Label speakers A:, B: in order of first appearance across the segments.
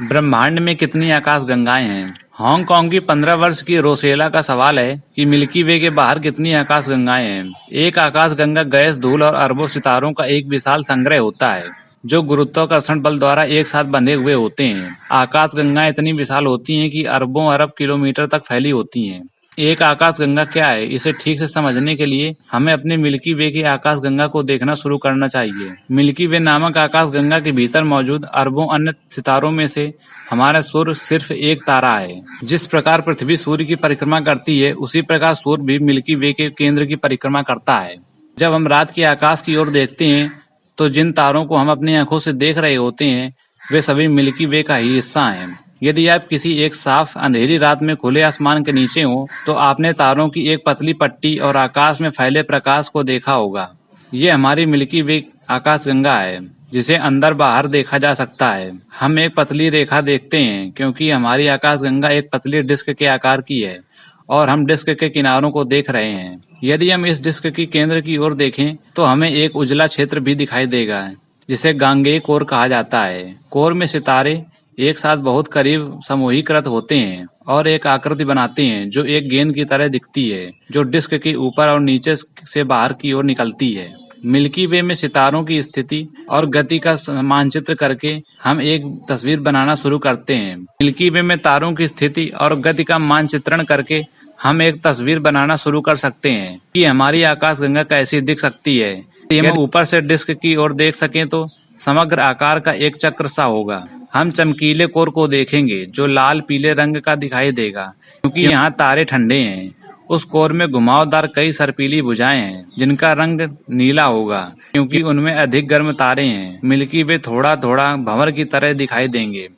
A: ब्रह्मांड में कितनी आकाश गंगाएं हैं? हांगकांग की 15 वर्ष की रोसेला का सवाल है कि मिल्की वे के बाहर कितनी आकाश गंगाएं हैं। एक आकाश गंगा गैस, धूल और अरबों सितारों का एक विशाल संग्रह होता है जो गुरुत्वाकर्षण बल द्वारा एक साथ बंधे हुए होते हैं। आकाश गंगाएं इतनी विशाल होती हैं कि अरबों अरब किलोमीटर तक फैली होती हैं। एक आकाश गंगा क्या है, इसे ठीक से समझने के लिए हमें अपने मिल्की वे की आकाश गंगा को देखना शुरू करना चाहिए। मिल्की वे नामक आकाश गंगा के भीतर मौजूद अरबों अन्य सितारों में से हमारा सूर्य सिर्फ एक तारा है। जिस प्रकार पृथ्वी सूर्य की परिक्रमा करती है, उसी प्रकार सूर्य भी मिल्की वे के केंद्र की परिक्रमा करता है। जब हम रात के आकाश की ओर देखते हैं तो जिन तारों को हम अपनी आंखों से देख रहे होते हैं वे सभी मिल्की वे का ही हिस्सा हैं। यदि आप किसी एक साफ अंधेरी रात में खुले आसमान के नीचे हो तो आपने तारों की एक पतली पट्टी और आकाश में फैले प्रकाश को देखा होगा। ये हमारी मिल्की वे आकाश गंगा है जिसे अंदर बाहर देखा जा सकता है। हम एक पतली रेखा देखते हैं क्योंकि हमारी आकाश गंगा एक पतली डिस्क के आकार की है और हम डिस्क के किनारों को देख रहे हैं। यदि हम इस डिस्क की केंद्र की ओर देखें तो हमें एक उजला क्षेत्र भी दिखाई देगा जिसे गांगेय कोर कहा जाता है। कोर में सितारे एक साथ बहुत करीब समूहीकृत होते हैं और एक आकृति बनाते हैं जो एक गेंद की तरह दिखती है जो डिस्क के ऊपर और नीचे से बाहर की ओर निकलती है। मिल्की वे में सितारों की स्थिति और गति का मानचित्र करके हम एक तस्वीर बनाना शुरू करते हैं। मिल्की वे में तारों की स्थिति और गति का मानचित्रण करके हम एक तस्वीर बनाना शुरू कर सकते हैं कि हमारी आकाश गंगा कैसी दिख सकती है। यदि हम ऊपर से डिस्क की ओर देख सकें तो समग्र आकार का एक चक्र सा होगा। हम चमकीले कोर को देखेंगे जो लाल पीले रंग का दिखाई देगा क्योंकि यहाँ तारे ठंडे हैं। उस कोर में घुमावदार कई सर्पीली भुजाएं हैं जिनका रंग नीला होगा क्योंकि उनमें अधिक गर्म तारे हैं। मिल्की वे थोड़ा थोड़ा भंवर की तरह दिखाई देंगे।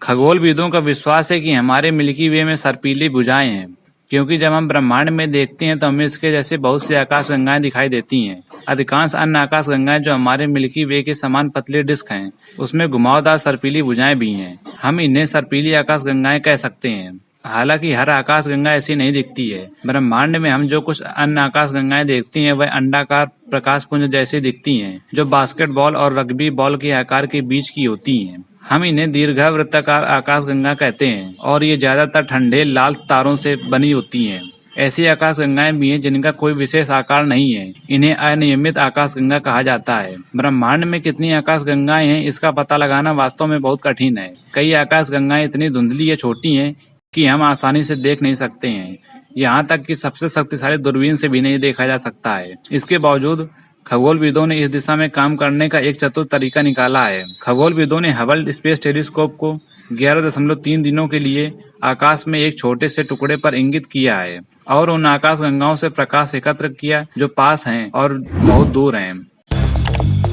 A: खगोलविदों का विश्वास है कि हमारे मिल्की वे में सर्पीली भुजाएं हैं क्योंकि जब हम ब्रह्मांड में देखते हैं तो हमें इसके जैसे बहुत सी आकाश गंगाएं दिखाई देती हैं। अधिकांश अन्य आकाश गंगाएं जो हमारे मिल्की वे के समान पतले डिस्क हैं उसमें घुमावदार सर्पीली भुजाएं भी हैं। हम इन्हें सर्पीली आकाश गंगाएं कह सकते हैं। हालांकि हर आकाश गंगा ऐसी नहीं दिखती है। ब्रह्मांड में हम जो कुछ अन्य आकाश गंगाएं देखती हैं वह अंडाकार प्रकाश पुंज जैसी दिखती हैं जो बास्केटबॉल और रग्बी बॉल के आकार के बीच की होती हैं। हम इन्हें दीर्घवृत्ताकार आकाश गंगा कहते हैं और ये ज्यादातर ठंडे लाल तारों से बनी होती हैं। ऐसी आकाश गंगाएं भी हैं जिनका कोई विशेष आकार नहीं है। इन्हें अनियमित आकाश गंगा कहा जाता है। ब्रह्मांड में कितनी आकाश गंगाएं हैं इसका पता लगाना वास्तव में बहुत कठिन है। कई आकाश गंगाएं इतनी धुंधली या छोटी हैं कि हम आसानी से देख नहीं सकते हैं। यहाँ तक कि सबसे शक्तिशाली दूरबीन से भी नहीं देखा जा सकता है। इसके बावजूद खगोलविदों ने इस दिशा में काम करने का एक चतुर तरीका निकाला है। खगोलविदों ने हबल स्पेस टेलीस्कोप को 11.3 दिनों के लिए आकाश में एक छोटे से टुकड़े पर इंगित किया है और उन आकाश गंगाओं से प्रकाश एकत्र किया जो पास हैं और बहुत दूर हैं।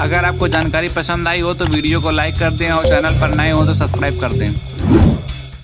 A: अगर आपको जानकारी पसंद आई हो तो वीडियो को लाइक कर दें और चैनल पर नए हो तो सब्सक्राइब कर दें।